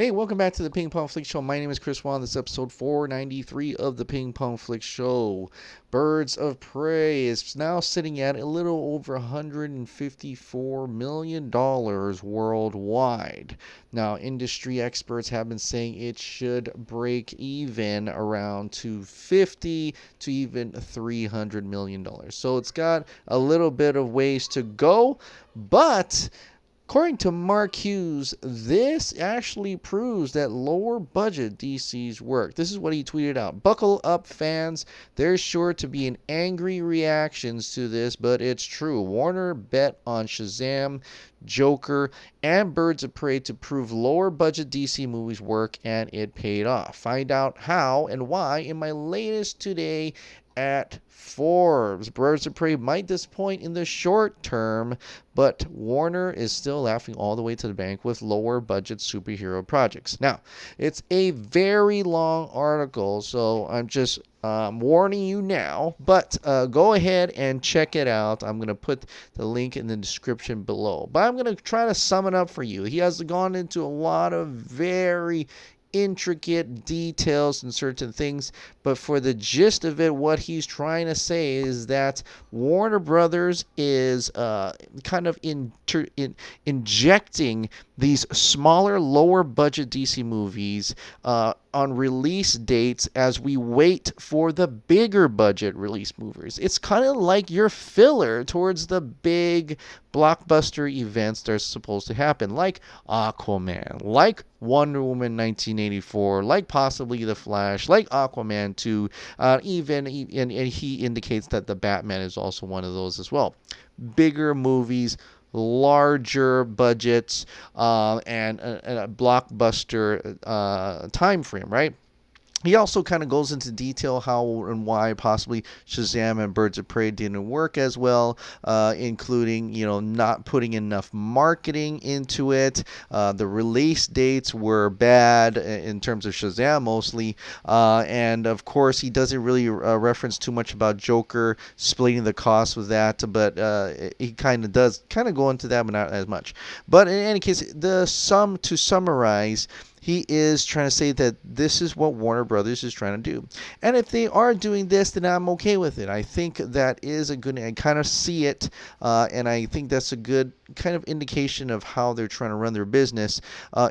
Hey, welcome back to the Ping Pong Flix Show. My name is Chris Wong. This is episode 493 of the Ping Pong Flix Show. Birds of Prey is now sitting at a little over $154 million worldwide. Now, industry experts have been saying it should break even around $250 to even $300 million. So it's got a little bit of ways to go, but according to Mark Hughes, this actually proves that lower budget DC's work. This is what he tweeted out. Buckle up, fans. There's sure to be an angry reactions to this, but it's true. Warner bet on Shazam, Joker, and Birds of Prey to prove lower budget DC movies work, and it paid off. Find out how and why in my latest Today at Forbes. Birds of Prey might disappoint in the short term, but Warner is still laughing all the way to the bank with lower budget superhero projects. Now, it's a very long article, so I'm just warning you now, but go ahead and check it out. I'm going to put the link in the description below. But I'm going to try to sum it up for you. He has gone into a lot of very intricate details and certain things, but for the gist of it, what he's trying to say is that Warner Brothers is kind of injecting these smaller, lower budget DC movies on release dates as we wait for the bigger budget release movies. It's kind of like your filler towards the big blockbuster events that are supposed to happen, like Aquaman, like Wonder Woman 1984, like possibly The Flash, like Aquaman 2, and he indicates that the Batman is also one of those as well. Bigger movies, larger budgets, and a blockbuster time frame, right? He also kind of goes into detail how and why possibly Shazam and Birds of Prey didn't work as well, including, not putting enough marketing into it. The release dates were bad in terms of Shazam mostly. And of course, he doesn't really reference too much about Joker splitting the cost with that, but he does go into that, but not as much. But in any case, to summarize, he is trying to say that this is what Warner Brothers is trying to do. And if they are doing this, then I'm okay with it. I think that is a good, I kind of see it, and I think that's a good kind of indication of how they're trying to run their business.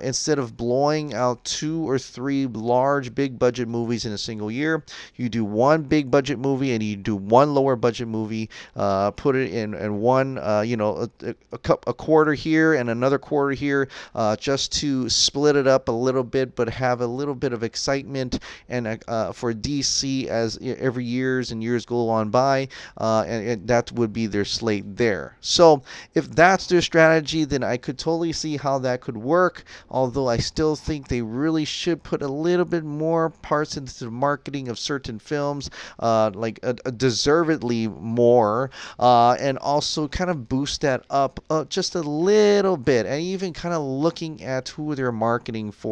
Instead of blowing out 2 or 3 large, big budget movies in a single year, you do one big budget movie and you do one lower budget movie, put it in one, a quarter here and another quarter here, just to split it up a little bit, but have a little bit of excitement and for DC as every years go on by, and that would be their slate there. So if that's their strategy, then I could totally see how that could work, although I still think they really should put a little bit more parts into the marketing of certain films, deservedly more, and also kind of boost that up just a little bit, and even kind of looking at who they're marketing for.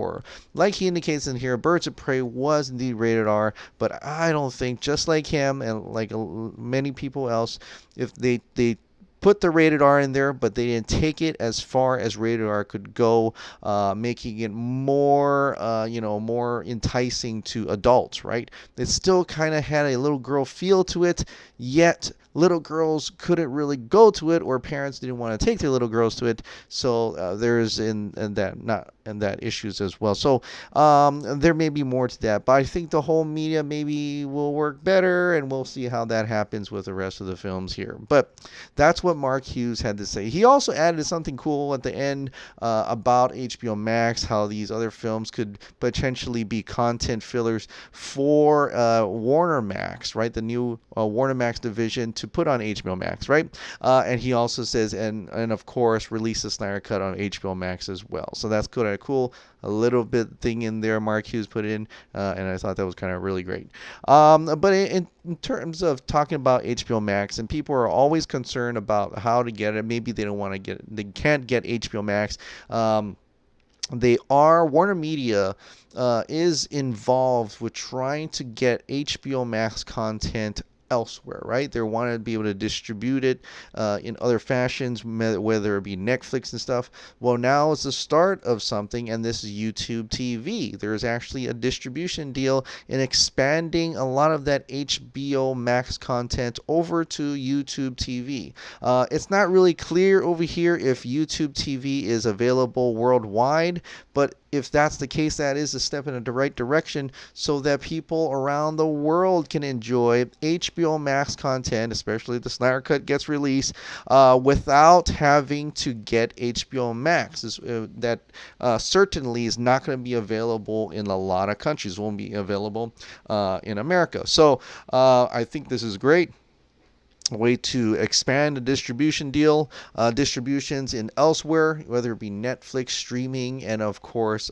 Like he indicates in here, Birds of Prey was indeed rated R, but I don't think, just like him and like many people else, if they put the rated R in there, but they didn't take it as far as rated R could go, making it more, more enticing to adults, right? It still kind of had a little girl feel to it, yet little girls couldn't really go to it, or parents didn't want to take their little girls to it. So there's in that issues as well. So there may be more to that, but I think the whole media maybe will work better, and we'll see how that happens with the rest of the films here. But that's what Mark Hughes had to say. He also added something cool at the end about HBO Max, how these other films could potentially be content fillers for Warner Max, right? The new Warner Max division to put on HBO Max, right? And he also says, and of course, release the Snyder Cut on HBO Max as well. So that's kind of cool. A little bit thing in there Mark Hughes put in, and I thought that was kind of really great. But in terms of talking about HBO Max, and people are always concerned about how to get it. Maybe they can't get HBO Max. Warner Media is involved with trying to get HBO Max content elsewhere, right? They want to be able to distribute it in other fashions, whether it be Netflix and stuff. Well, now is the start of something, and this is YouTube TV. There's actually a distribution deal in expanding a lot of that HBO Max content over to YouTube TV. It's not really clear over here if YouTube TV is available worldwide, but if that's the case, that is a step in the right direction so that people around the world can enjoy HBO Max content, especially the Snyder Cut gets released, without having to get HBO Max. That certainly is not going to be available in a lot of countries. It won't be available in America. So I think this is great way to expand the distribution deal, distributions in elsewhere, whether it be Netflix streaming, and of course,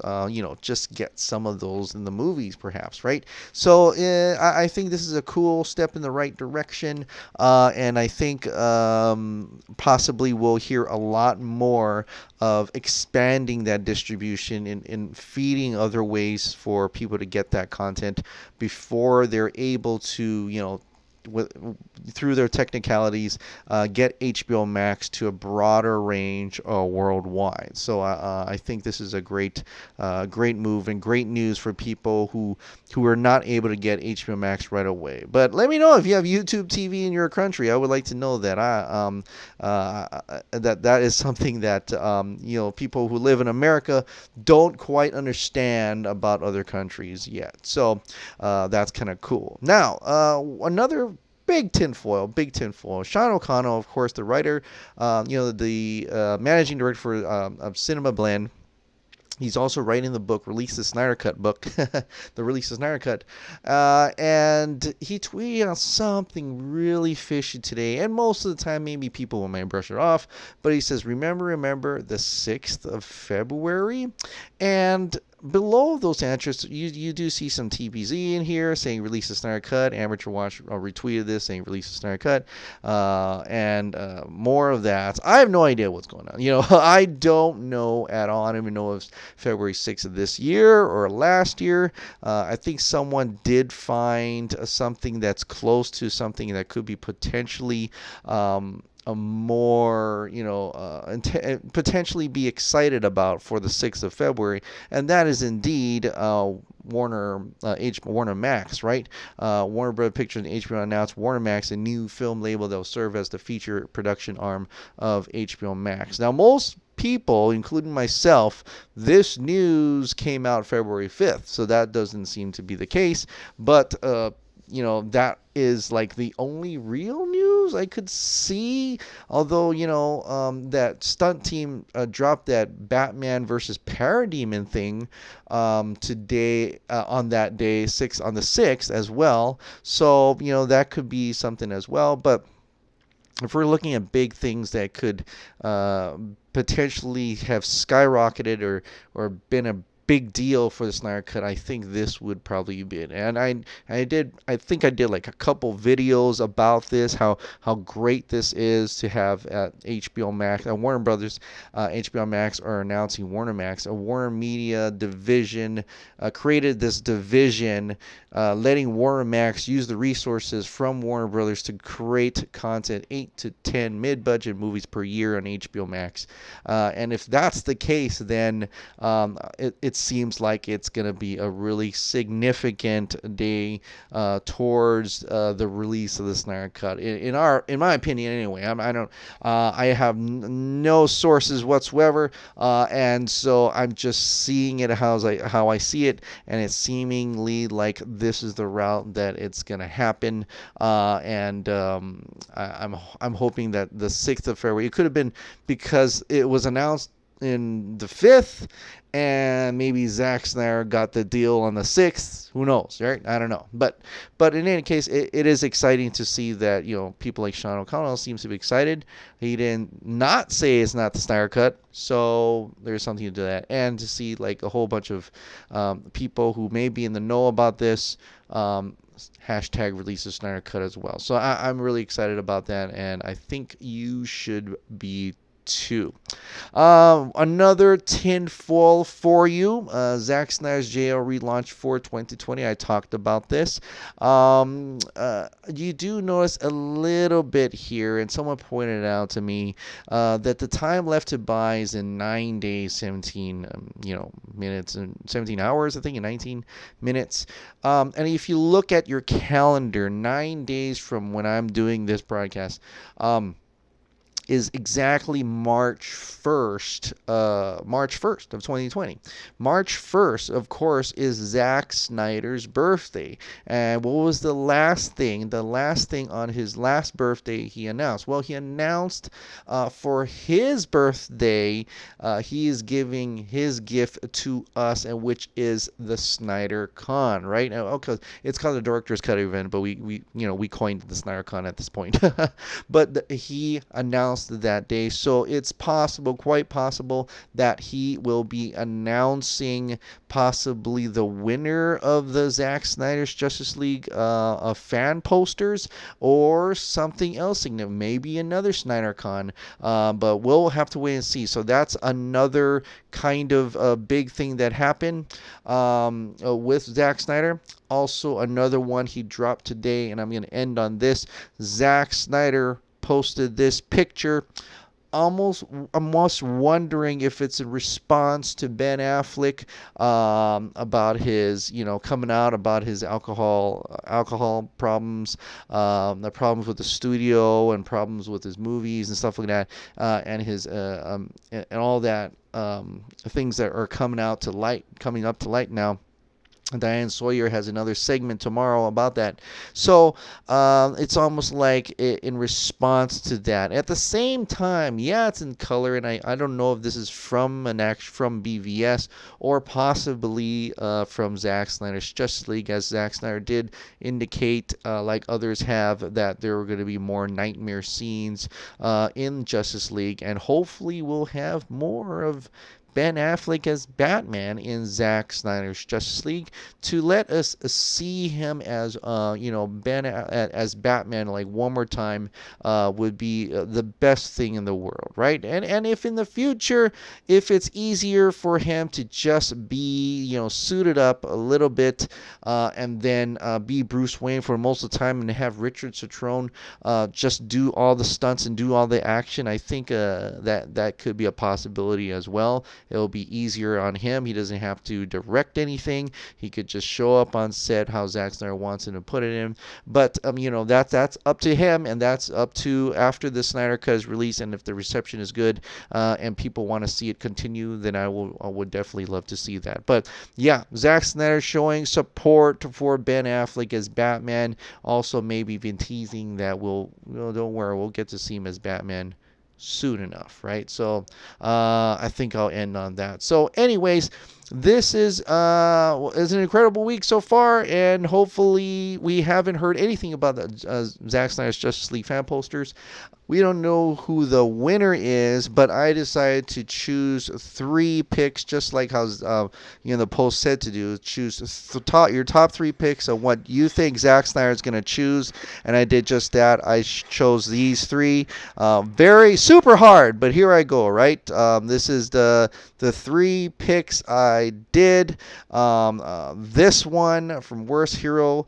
just get some of those in the movies, perhaps, right? So I think this is a cool step in the right direction, and I think possibly we'll hear a lot more of expanding that distribution and feeding other ways for people to get that content before they're able to, through their technicalities, get HBO Max to a broader range worldwide. So I think this is a great move and great news for people who are not able to get HBO Max right away. But let me know if you have YouTube TV in your country. I would like to know that. That is something that people who live in America don't quite understand about other countries yet. So that's kind of cool. Now, another big tinfoil. Sean O'Connell, of course, the writer, the managing director of Cinema Blend. He's also writing the book, Release the Snyder Cut book, the Release the Snyder Cut. And he tweeted out something really fishy today. And most of the time, maybe people might brush it off. But he says, remember the 6th of February? And below those answers, you do see some TPZ in here saying Release the Snyder Cut. Amateur Watch retweeted this saying Release the Snyder Cut. And more of that. I have no idea what's going on. I don't know at all. I don't even know if it's February 6th of this year or last year. I think someone did find something that's close to something that could be potentially a more, potentially be excited about for the 6th of February, and that is indeed Warner Max, right? Warner Bros. Pictures and HBO announced Warner Max, a new film label that will serve as the feature production arm of HBO Max. Now, most people, including myself, this news came out February 5th, so that doesn't seem to be the case, but that is like the only real news I could see. Although, that stunt team dropped that Batman versus Parademon thing today, on that day, on the 6th as well. So, that could be something as well. But if we're looking at big things that could potentially have skyrocketed or been a big deal for the Snyder Cut, I think this would probably be it. And I think I did like a couple videos about this, how great this is to have at HBO Max. Warner Brothers, HBO Max are announcing Warner Max, a Warner Media division, created this division, letting Warner Max use the resources from Warner Brothers to create content, 8 to 10 mid-budget movies per year on HBO Max. And if that's the case, then it seems like it's going to be a really significant day towards the release of the Snyder Cut. In my opinion, anyway. I have no sources whatsoever, and so I'm just seeing it how I see it, and it's seemingly like this is the route that it's going to happen. And I'm hoping that the 6th of February. It could have been because it was announced in the 5th, and maybe Zack Snyder got the deal on the 6th. Who knows, right? I don't know. But in any case, it is exciting to see that, people like Sean O'Connell seems to be excited. He didn't not say it's not the Snyder Cut, so there's something to do that. And to see like a whole bunch of people who may be in the know about this, hashtag release the Snyder Cut as well. So I'm really excited about that, and I think you should be 2. Another tinfoil for you. Zack Snyder's JL relaunch for 2020. I talked about this. You do notice a little bit here, and someone pointed out to me that the time left to buy is in 9 days, 17 minutes, and 17 hours, I think, in 19 minutes. And if you look at your calendar, 9 days from when I'm doing this broadcast, is exactly March 1st, March 1st of 2020. March 1st, of course, is Zack Snyder's birthday. And what was the last thing on his last birthday he announced? Well, he announced for his birthday, he is giving his gift to us, and which is the Snyder Con, right? Now, okay, it's called the Director's Cut event, but we coined the Snyder Con at this point. But he announced that day, so it's possible, quite possible, that he will be announcing possibly the winner of the Zack Snyder's Justice League fan posters, or something else significant, maybe another Snyder Con, but we'll have to wait and see. So that's another kind of big thing that happened with Zack Snyder. Also, another one he dropped today, and I'm going to end on this. Zack Snyder posted this picture, almost wondering if it's a response to Ben Affleck about his, coming out about his alcohol problems, the problems with the studio and problems with his movies and stuff like that, and his and all that things that are coming up to light now. Diane Sawyer has another segment tomorrow about that. So it's almost like in response to that. At the same time, yeah, it's in color, and I don't know if this is from from BVS or possibly from Zack Snyder's Justice League, as Zack Snyder did indicate, like others have, that there are going to be more nightmare scenes in Justice League, and hopefully we'll have more of Ben Affleck as Batman in Zack Snyder's Justice League, to let us see him as Ben as Batman like one more time would be the best thing in the world, right? And if in the future, if it's easier for him to just be suited up a little bit and then be Bruce Wayne for most of the time, and have Richard Citrone just do all the stunts and do all the action, I think that could be a possibility as well. It'll be easier on him. He doesn't have to direct anything. He could just show up on set how Zack Snyder wants him to put it in. But that's up to him, and that's up to after the Snyder Cut is released, and if the reception is good and people want to see it continue, then I would definitely love to see that. But yeah, Zack Snyder showing support for Ben Affleck as Batman. Also, maybe been teasing that don't worry, we'll get to see him as Batman soon enough, right? So I think I'll end on that. So anyways, this is an incredible week so far, and hopefully we haven't heard anything about the Zack Snyder's Justice League fan posters. We don't know who the winner is, but I decided to choose 3 picks, just like how the post said to do. Choose your top 3 picks of what you think Zack Snyder is going to choose, and I did just that. I chose these 3. Very super hard, but here I go. Right, this is the 3 picks I did. This one from Worst Hero.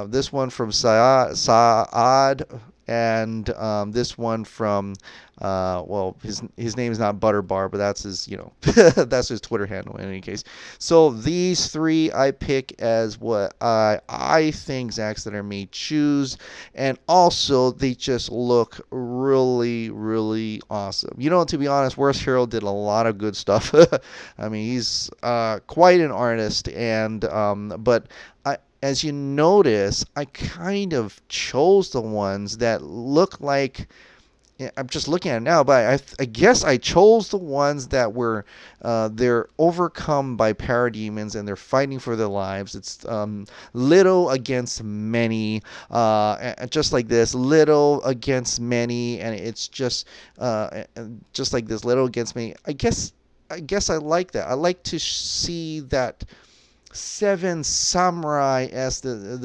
This one from Saad. And this one from his name is not Butterbar, but that's his that's his Twitter handle in any case. So these 3 I pick as what I think Zack Snyder may choose, and also they just look really, really awesome. To be honest, Worst Hero did a lot of good stuff. I mean, he's quite an artist, and but as you notice, I kind of chose the ones that look like, I'm just looking at it now, but I guess I chose the ones that were, they're overcome by parademons and they're fighting for their lives. It's little against many, just like this, little against many, and it's just like this, little against many. I guess I like that. I like to see that seven samurai as the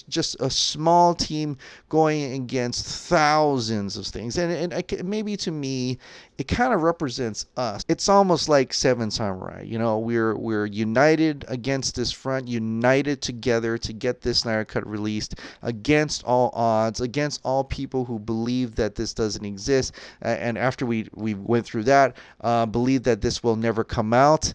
just a small team going against thousands of things, and maybe to me it kind of represents us. It's almost like seven samurai. We're united against this front, united together to get this Snyder Cut released against all odds, against all people who believe that this doesn't exist, and after we went through that, believe that this will never come out.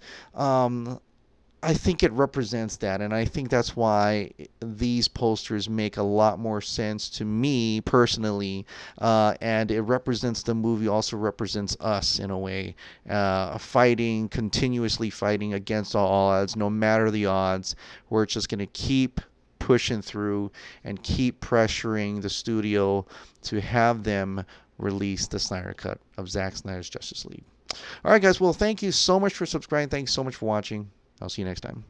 I think it represents that, and I think that's why these posters make a lot more sense to me personally, and it represents the movie, also represents us in a way, fighting, continuously fighting against all odds, no matter the odds. We're just going to keep pushing through and keep pressuring the studio to have them release the Snyder Cut of Zack Snyder's Justice League. All right, guys. Well, thank you so much for subscribing. Thanks so much for watching. I'll see you next time.